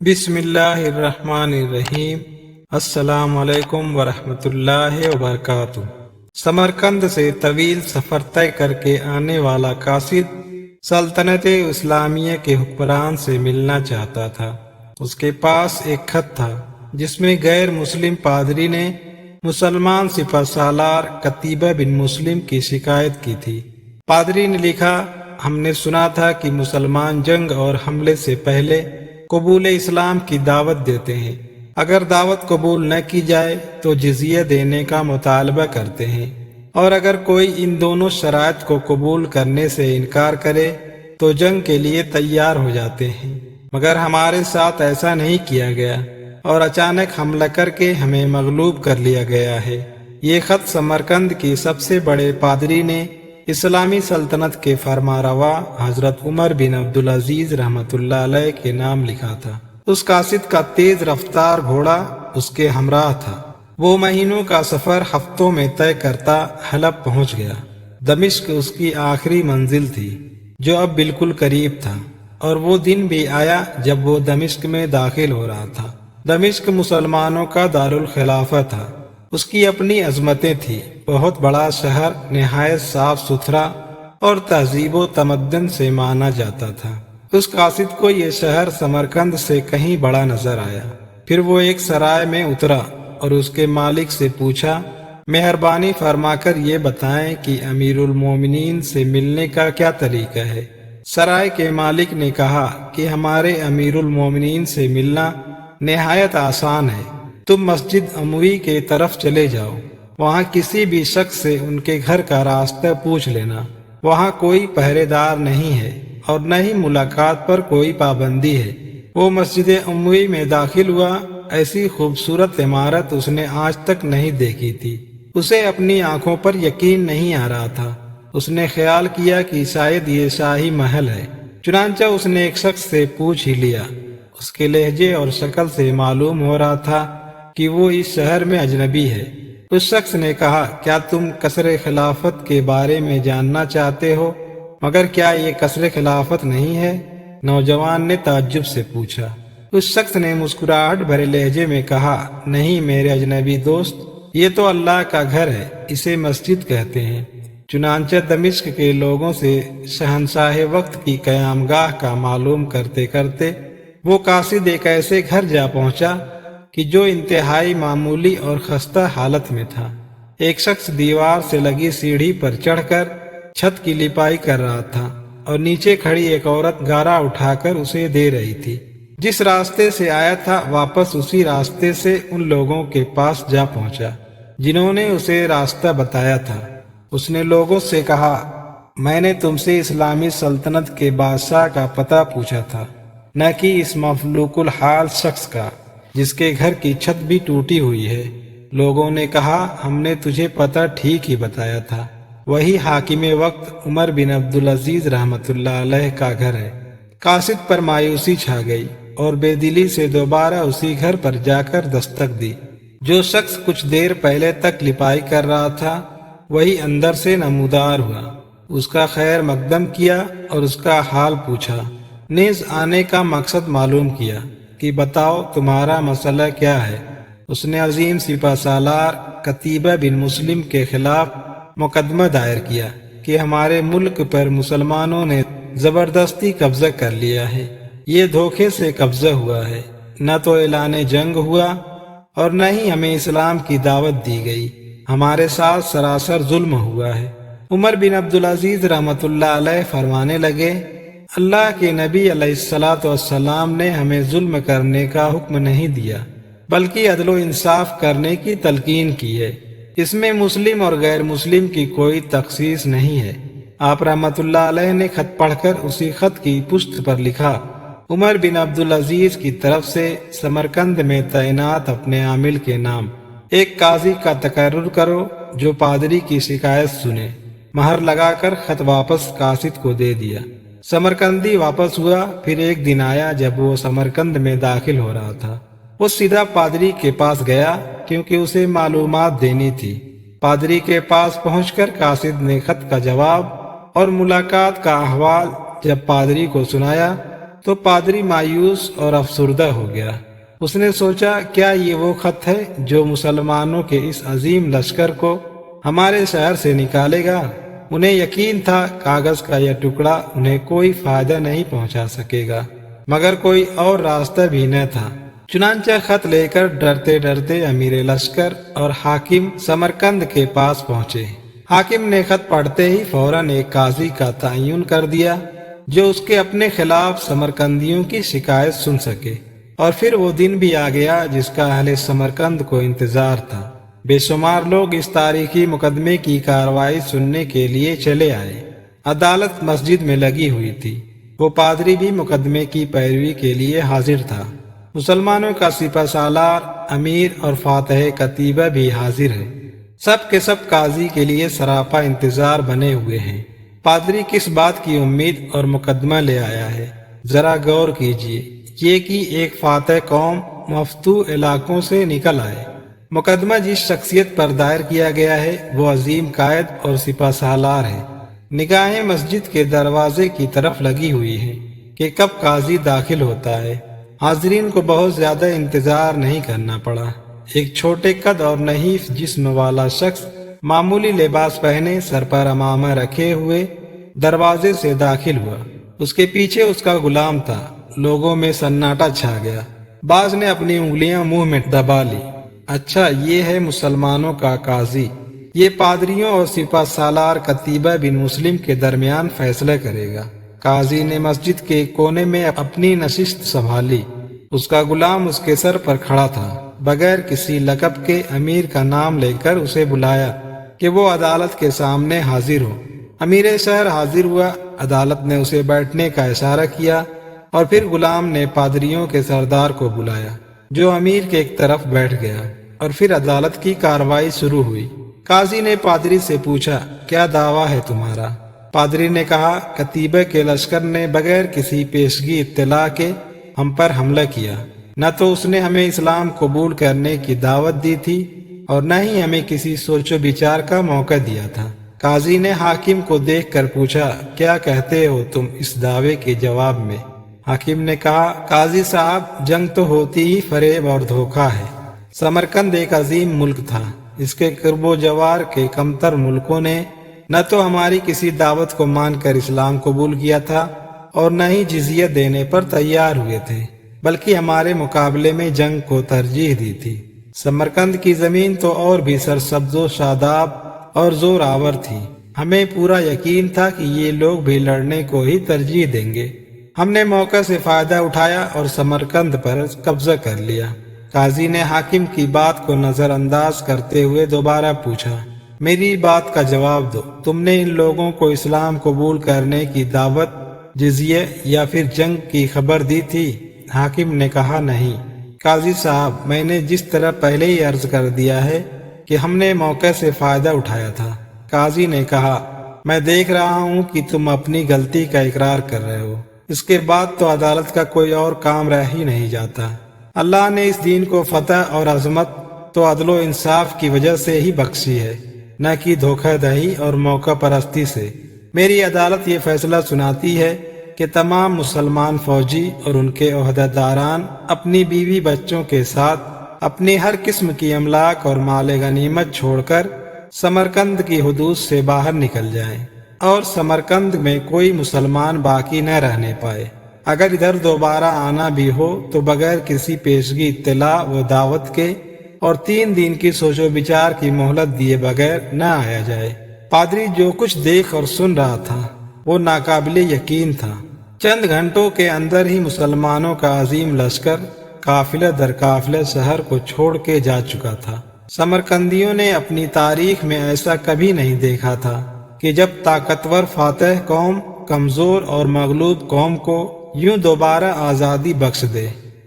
بسم اللہ الرحمن الرحیم۔ السلام علیکم ورحمۃ اللہ وبرکاتہ۔ سمرقند سے طویل سفر طے کر کے آنے والا قاصد سلطنت اسلامیہ کے حکمران سے ملنا چاہتا تھا۔ اس کے پاس ایک خط تھا جس میں غیر مسلم پادری نے مسلمان سپہ سالار قتیبہ بن مسلم کی شکایت کی تھی۔ پادری نے لکھا، ہم نے سنا تھا کہ مسلمان جنگ اور حملے سے پہلے قبول اسلام کی دعوت دیتے ہیں۔ اگر دعوت قبول نہ کی جائے تو جزیہ دینے کا مطالبہ کرتے ہیں، اور اگر کوئی ان دونوں شرائط کو قبول کرنے سے انکار کرے تو جنگ کے لیے تیار ہو جاتے ہیں۔ مگر ہمارے ساتھ ایسا نہیں کیا گیا اور اچانک حملہ کر کے ہمیں مغلوب کر لیا گیا ہے۔ یہ خط سمرقند کی سب سے بڑے پادری نے اسلامی سلطنت کے فرمانروا حضرت عمر بن عبدالعزیز رحمۃ اللہ علیہ کے نام لکھا تھا۔ اس قاصد کا تیز رفتار گھوڑا اس کے ہمراہ تھا۔ وہ مہینوں کا سفر ہفتوں میں طے کرتا حلب پہنچ گیا۔ دمشق اس کی آخری منزل تھی جو اب بالکل قریب تھا، اور وہ دن بھی آیا جب وہ دمشق میں داخل ہو رہا تھا۔ دمشق مسلمانوں کا دارالخلافہ تھا۔ اس کی اپنی عظمتیں تھیں۔ بہت بڑا شہر، نہایت صاف ستھرا اور تہذیب و تمدن سے مانا جاتا تھا۔ اس قاصد کو یہ شہر سمرقند سے کہیں بڑا نظر آیا۔ پھر وہ ایک سرائے میں اترا اور اس کے مالک سے پوچھا، مہربانی فرما کر یہ بتائیں کہ امیر المومنین سے ملنے کا کیا طریقہ ہے؟ سرائے کے مالک نے کہا کہ ہمارے امیر المومنین سے ملنا نہایت آسان ہے۔ تم مسجد اموی کے طرف چلے جاؤ، وہاں کسی بھی شخص سے ان کے گھر کا راستہ پوچھ لینا۔ وہاں کوئی پہرے دار نہیں ہے اور نہ ہی ملاقات پر کوئی پابندی ہے۔ وہ مسجد اموی میں داخل ہوا۔ ایسی خوبصورت عمارت اس نے آج تک نہیں دیکھی تھی۔ اسے اپنی آنکھوں پر یقین نہیں آ رہا تھا۔ اس نے خیال کیا کہ شاید یہ شاہی محل ہے۔ چنانچہ اس نے ایک شخص سے پوچھ ہی لیا۔ اس کے لہجے اور شکل سے معلوم ہو رہا تھا کہ وہ اس شہر میں اجنبی ہے۔ اس شخص نے کہا، کیا تم قصر خلافت کے بارے میں جاننا چاہتے ہو؟ مگر کیا یہ قصر خلافت نہیں ہے؟ نوجوان نے تعجب سے پوچھا۔ اس شخص نے مسکراہٹ بھرے لہجے میں کہا، نہیں میرے اجنبی دوست، یہ تو اللہ کا گھر ہے، اسے مسجد کہتے ہیں۔ چنانچہ دمشق کے لوگوں سے شہنشاہ وقت کی قیام گاہ کا معلوم کرتے کرتے وہ قاصد ایک ایسے گھر جا پہنچا کہ جو انتہائی معمولی اور خستہ حالت میں تھا۔ ایک شخص دیوار سے لگی سیڑھی پر چڑھ کر چھت کی لپائی کر رہا تھا، اور نیچے کھڑی ایک عورت گارا اٹھا کر اسے دے رہی تھی۔ جس راستے سے آیا تھا واپس اسی راستے سے ان لوگوں کے پاس جا پہنچا جنہوں نے اسے راستہ بتایا تھا۔ اس نے لوگوں سے کہا، میں نے تم سے اسلامی سلطنت کے بادشاہ کا پتہ پوچھا تھا، نہ کہ اس مفلوق الحال شخص کا جس کے گھر کی چھت بھی ٹوٹی ہوئی ہے۔ لوگوں نے کہا، ہم نے تجھے پتہ ٹھیک ہی بتایا تھا، وہی حاکم وقت عمر بن عبدالعزیز رحمۃ اللہ علیہ کا گھر ہے۔ قاصد پر مایوسی چھا گئی اور بے دلی سے دوبارہ اسی گھر پر جا کر دستک دی۔ جو شخص کچھ دیر پہلے تک لپائی کر رہا تھا وہی اندر سے نمودار ہوا۔ اس کا خیر مقدم کیا اور اس کا حال پوچھا، نیز آنے کا مقصد معلوم کیا کہ بتاؤ تمہارا مسئلہ کیا ہے۔ اس نے عظیم سپہ سالار قتیبہ بن مسلم کے خلاف مقدمہ دائر کیا کہ ہمارے ملک پر مسلمانوں نے زبردستی قبضہ کر لیا ہے۔ یہ دھوکے سے قبضہ ہوا ہے، نہ تو اعلان جنگ ہوا اور نہ ہی ہمیں اسلام کی دعوت دی گئی۔ ہمارے ساتھ سراسر ظلم ہوا ہے۔ عمر بن عبدالعزیز رحمۃ اللہ علیہ فرمانے لگے، اللہ کے نبی علیہ الصلاۃ والسلام نے ہمیں ظلم کرنے کا حکم نہیں دیا، بلکہ عدل و انصاف کرنے کی تلقین کی ہے۔ اس میں مسلم اور غیر مسلم کی کوئی تخصیص نہیں ہے۔ آپ رحمۃ اللہ علیہ نے خط پڑھ کر اسی خط کی پشت پر لکھا، عمر بن عبدالعزیز کی طرف سے سمرقند میں تعینات اپنے عامل کے نام ایک قاضی کا تقرر کرو جو پادری کی شکایت سنے۔ مہر لگا کر خط واپس قاصد کو دے دیا۔ سمرقندی واپس ہوا۔ پھر ایک دن آیا جب وہ سمرقند میں داخل ہو رہا تھا۔ وہ سیدھا پادری کے پاس گیا کیونکہ اسے معلومات دینی تھی۔ پادری کے پاس پہنچ کر قاصد نے خط کا جواب اور ملاقات کا احوال جب پادری کو سنایا تو پادری مایوس اور افسردہ ہو گیا۔ اس نے سوچا کیا یہ وہ خط ہے جو مسلمانوں کے اس عظیم لشکر کو ہمارے شہر سے نکالے گا؟ انہیں یقین تھا کاغذ کا یہ ٹکڑا انہیں کوئی فائدہ نہیں پہنچا سکے گا، مگر کوئی اور راستہ بھی نہ تھا۔ چنانچہ خط لے کر ڈرتے ڈرتے امیر لشکر اور حاکم سمرقند کے پاس پہنچے۔ حاکم نے خط پڑھتے ہی فوراً ایک قاضی کا تعین کر دیا جو اس کے اپنے خلاف سمرقندیوں کی شکایت سن سکے، اور پھر وہ دن بھی آ گیا جس کا اہل سمرقند کو انتظار تھا۔ بے شمار لوگ اس تاریخی مقدمے کی کارروائی سننے کے لیے چلے آئے۔ عدالت مسجد میں لگی ہوئی تھی، وہ پادری بھی مقدمے کی پیروی کے لیے حاضر تھا۔ مسلمانوں کا سپہ سالار، امیر اور فاتح کتیبہ بھی حاضر ہے۔ سب کے سب قاضی کے لیے سراپا انتظار بنے ہوئے ہیں۔ پادری کس بات کی امید اور مقدمہ لے آیا ہے، ذرا غور کیجیے۔ یہ کہ ایک فاتح قوم مفتوح علاقوں سے نکل آئے۔ مقدمہ جس شخصیت پر دائر کیا گیا ہے وہ عظیم قائد اور سپہ سالار ہے۔ نگاہیں مسجد کے دروازے کی طرف لگی ہوئی ہیں کہ کب قاضی داخل ہوتا ہے۔ حاضرین کو بہت زیادہ انتظار نہیں کرنا پڑا۔ ایک چھوٹے قد اور نحیف جسم والا شخص معمولی لباس پہنے، سر پر عمامہ رکھے ہوئے دروازے سے داخل ہوا۔ اس کے پیچھے اس کا غلام تھا۔ لوگوں میں سناٹا چھا گیا۔ بعض نے اپنی انگلیاں منہ میں دبا لی۔ اچھا، یہ ہے مسلمانوں کا قاضی، یہ پادریوں اور سپہ سالار قتیبہ بن مسلم کے درمیان فیصلہ کرے گا۔ قاضی نے مسجد کے کونے میں اپنی نشست سنبھالی۔ اس کا غلام اس کے سر پر کھڑا تھا۔ بغیر کسی لقب کے امیر کا نام لے کر اسے بلایا کہ وہ عدالت کے سامنے حاضر ہو۔ امیر شہر حاضر ہوا۔ عدالت نے اسے بیٹھنے کا اشارہ کیا اور پھر غلام نے پادریوں کے سردار کو بلایا جو امیر کے ایک طرف بیٹھ گیا، اور پھر عدالت کی کارروائی شروع ہوئی۔ قاضی نے پادری سے پوچھا، کیا دعویٰ ہے تمہارا؟ پادری نے کہا، کتیبہ کے لشکر نے بغیر کسی پیشگی اطلاع کے ہم پر حملہ کیا۔ نہ تو اس نے ہمیں اسلام قبول کرنے کی دعوت دی تھی اور نہ ہی ہمیں کسی سوچ و بچار کا موقع دیا تھا۔ قاضی نے حاکم کو دیکھ کر پوچھا، کیا کہتے ہو تم اس دعوے کے جواب میں؟ حاکم نے کہا، قاضی صاحب، جنگ تو ہوتی ہی فریب اور دھوکہ ہے۔ سمرقند ایک عظیم ملک تھا۔ اس کے قرب و جوار کے کمتر ملکوں نے نہ تو ہماری کسی دعوت کو مان کر اسلام قبول کیا تھا اور نہ ہی جزیہ دینے پر تیار ہوئے تھے، بلکہ ہمارے مقابلے میں جنگ کو ترجیح دی تھی۔ سمرقند کی زمین تو اور بھی سرسبز و شاداب اور زور آور تھی۔ ہمیں پورا یقین تھا کہ یہ لوگ بھی لڑنے کو ہی ترجیح دیں گے۔ ہم نے موقع سے فائدہ اٹھایا اور سمرقند پر قبضہ کر لیا۔ قاضی نے حاکم کی بات کو نظر انداز کرتے ہوئے دوبارہ پوچھا، میری بات کا جواب دو، تم نے ان لوگوں کو اسلام قبول کرنے کی دعوت، جزیہ یا پھر جنگ کی خبر دی تھی؟ حاکم نے کہا، نہیں قاضی صاحب، میں نے جس طرح پہلے ہی عرض کر دیا ہے کہ ہم نے موقع سے فائدہ اٹھایا تھا۔ قاضی نے کہا، میں دیکھ رہا ہوں کہ تم اپنی غلطی کا اقرار کر رہے ہو۔ اس کے بعد تو عدالت کا کوئی اور کام رہ ہی نہیں جاتا۔ اللہ نے اس دین کو فتح اور عظمت تو عدل و انصاف کی وجہ سے ہی بخشی ہے، نہ کہ دھوکہ دہی اور موقع پرستی سے۔ میری عدالت یہ فیصلہ سناتی ہے کہ تمام مسلمان فوجی اور ان کے عہدیداران اپنی بیوی بچوں کے ساتھ اپنی ہر قسم کی املاک اور مال غنیمت چھوڑ کر سمرقند کی حدود سے باہر نکل جائیں اور سمرقند میں کوئی مسلمان باقی نہ رہنے پائے۔ اگر ادھر دوبارہ آنا بھی ہو تو بغیر کسی پیشگی اطلاع و دعوت کے اور 3 دن کی سوچ و بچار کی مہلت دیے بغیر نہ آیا جائے۔ پادری جو کچھ دیکھ اور سن رہا تھا وہ ناقابل یقین تھا۔ چند گھنٹوں کے اندر ہی مسلمانوں کا عظیم لشکر قافلہ در قافلہ شہر کو چھوڑ کے جا چکا تھا۔ سمرقندیوں نے اپنی تاریخ میں ایسا کبھی نہیں دیکھا تھا کہ جب طاقتور فاتح قوم کمزور اور مغلوب قوم کو یوں دوبارہ آزادی بخش دے۔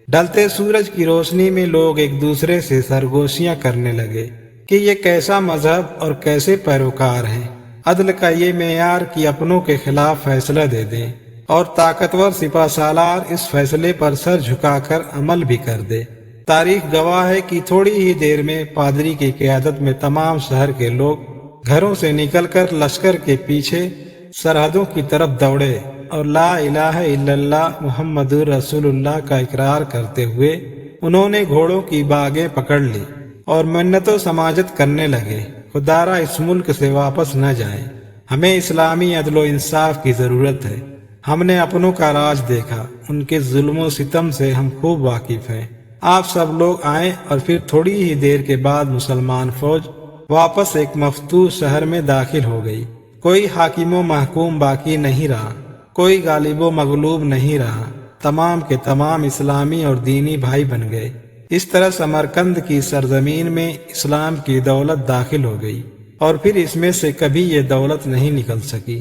ڈھلتے سورج کی روشنی میں لوگ ایک دوسرے سے سرگوشیاں کرنے لگے کہ یہ کیسا مذہب اور کیسے پیروکار ہیں۔ عدل کا یہ معیار کہ اپنوں کے خلاف فیصلہ دے دیں اور طاقتور سپہ سالار اس فیصلے پر سر جھکا کر عمل بھی کر دے۔ تاریخ گواہ ہے کہ تھوڑی ہی دیر میں پادری کی قیادت میں تمام شہر کے لوگ گھروں سے نکل کر لشکر کے پیچھے سرحدوں کی طرف دوڑے اور لا الہ الا اللہ محمد رسول اللہ کا اقرار کرتے ہوئے انہوں نے گھوڑوں کی باگیں پکڑ لی اور منت و سماجت کرنے لگے، خدارا اس ملک سے واپس نہ جائیں، ہمیں اسلامی عدل و انصاف کی ضرورت ہے، ہم نے اپنوں کا راج دیکھا، ان کے ظلم و ستم سے ہم خوب واقف ہیں، آپ سب لوگ آئیں۔ اور پھر تھوڑی ہی دیر کے بعد مسلمان فوج واپس ایک مفتوح شہر میں داخل ہو گئی، کوئی حاکم و محکوم باقی نہیں رہا، کوئی غالب و مغلوب نہیں رہا، تمام کے تمام اسلامی اور دینی بھائی بن گئے۔ اس طرح سمرقند کی سرزمین میں اسلام کی دولت داخل ہو گئی اور پھر اس میں سے کبھی یہ دولت نہیں نکل سکی۔